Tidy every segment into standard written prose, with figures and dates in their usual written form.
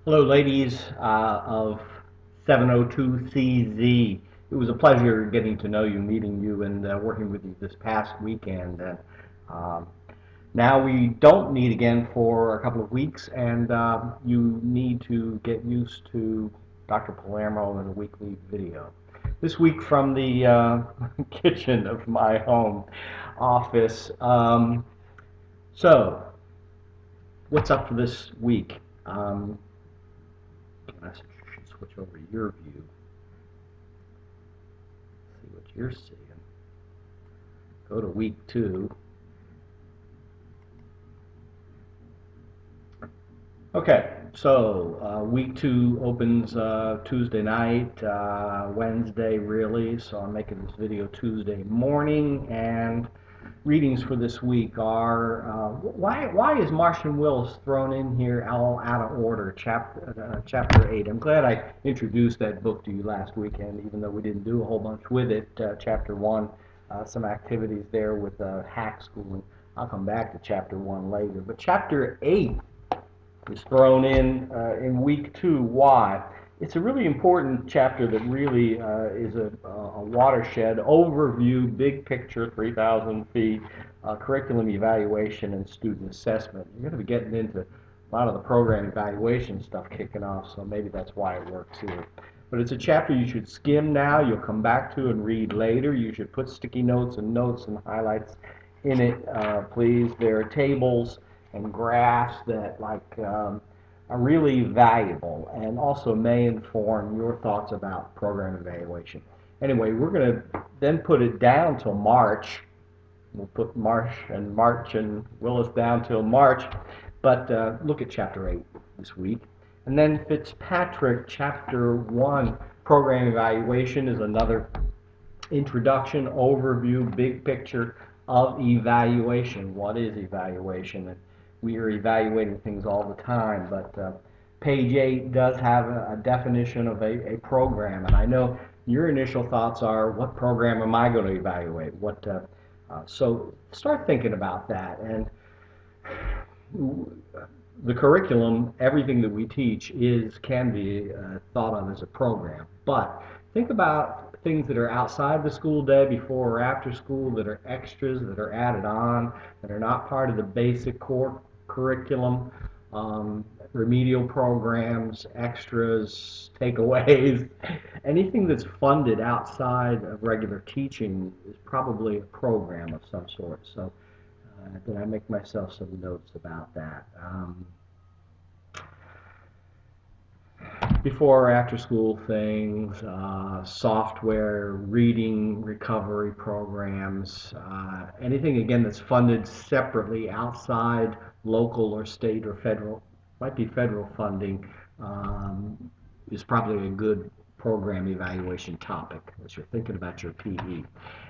Hello, ladies of 702CZ. It was a pleasure getting to know you, meeting you, and working with you this past weekend. And um, now we don't meet again for a couple of weeks, and you need to get used to Dr. Palermo in a weekly video. This week from the kitchen of my home office. So, what's up for this week? I should switch over to your view, see what you're seeing. Go to week 2. Okay, so week 2 opens Tuesday night, Wednesday really, so I'm making this video Tuesday morning, and readings for this week are why is Martian Willis thrown in here all out of order? Chapter 8. I'm glad I introduced that book to you last weekend, even though we didn't do a whole bunch with it. Chapter 1, some activities there with hack school, and I'll come back to chapter 1 later. But chapter 8 is thrown in week 2. Why? It's a really important chapter that really is a watershed overview, big picture, 3,000 feet, curriculum evaluation and student assessment. You're going to be getting into a lot of the program evaluation stuff kicking off, so maybe that's why it works here. But it's a chapter you should skim now, you'll come back to and read later. You should put sticky notes and highlights in it, please. There are tables and graphs that are really valuable and also may inform your thoughts about program evaluation. Anyway, we're going to then put it down till March. We'll put March and Willis down till March, but look at chapter 8 this week. And then Fitzpatrick, chapter 1, program evaluation, is another introduction, overview, big picture of evaluation. What is evaluation? And we are evaluating things all the time, but page 8 does have a definition of a program, and I know your initial thoughts are, what program am I going to evaluate? So start thinking about that. And the curriculum, everything that we teach can be thought of as a program, but think about things that are outside the school day, before or after school, that are extras, that are added on, that are not part of the basic core curriculum, remedial programs, extras, takeaways. Anything that's funded outside of regular teaching is probably a program of some sort. So did I make myself some notes about that? Before or after school things, software, reading recovery programs, anything again that's funded separately outside local or state or federal, might be federal funding, is probably a good program evaluation topic as you're thinking about your PE.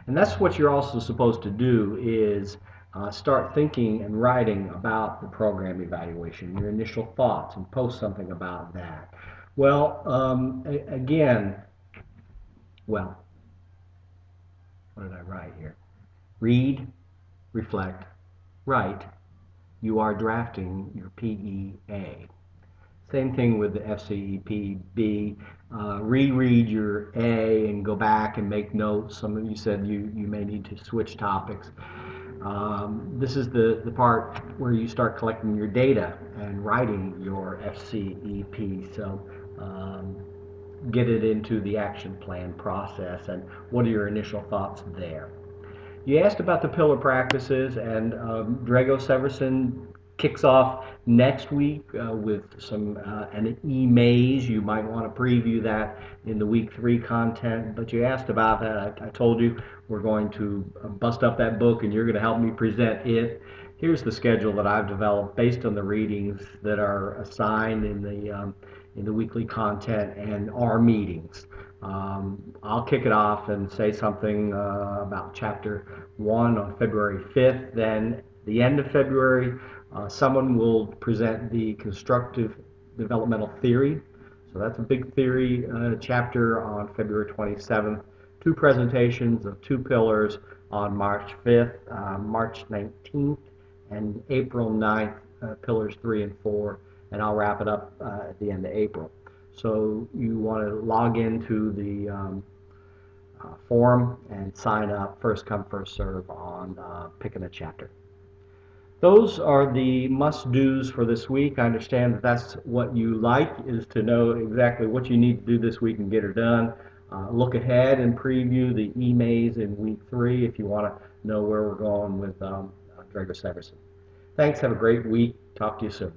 And that's what you're also supposed to do, is start thinking and writing about the program evaluation, your initial thoughts, and post something about that. Well, again, well, what did I write here? Read, reflect, write. You are drafting your PEA. Same thing with the FCEPB. Reread your A and go back and make notes. Some of you said you may need to switch topics. This is the part where you start collecting your data and writing your FCEP. So get it into the action plan process, and what are your initial thoughts there? You asked about the pillar practices, and Drago Severson kicks off next week with an e-maze. You might want to preview that in the week 3 content, but you asked about that. I told you we're going to bust up that book, and you're going to help me present it. Here's the schedule that I've developed based on the readings that are assigned in the weekly content and our meetings. I'll kick it off and say something about chapter 1 on February 5th. Then the end of February, someone will present the constructive developmental theory. So that's a big theory chapter on February 27th. 2 presentations of 2 pillars on March 5th, March 19th, and April 9th, pillars 3 and 4. and I'll wrap it up at the end of April. So you want to log into the forum and sign up, first come, first serve on picking a chapter. Those are the must-dos for this week. I understand that that's what you like, is to know exactly what you need to do this week and get it done. Look ahead and preview the EMAs in week 3 if you want to know where we're going with Drago Severson. Thanks. Have a great week. Talk to you soon.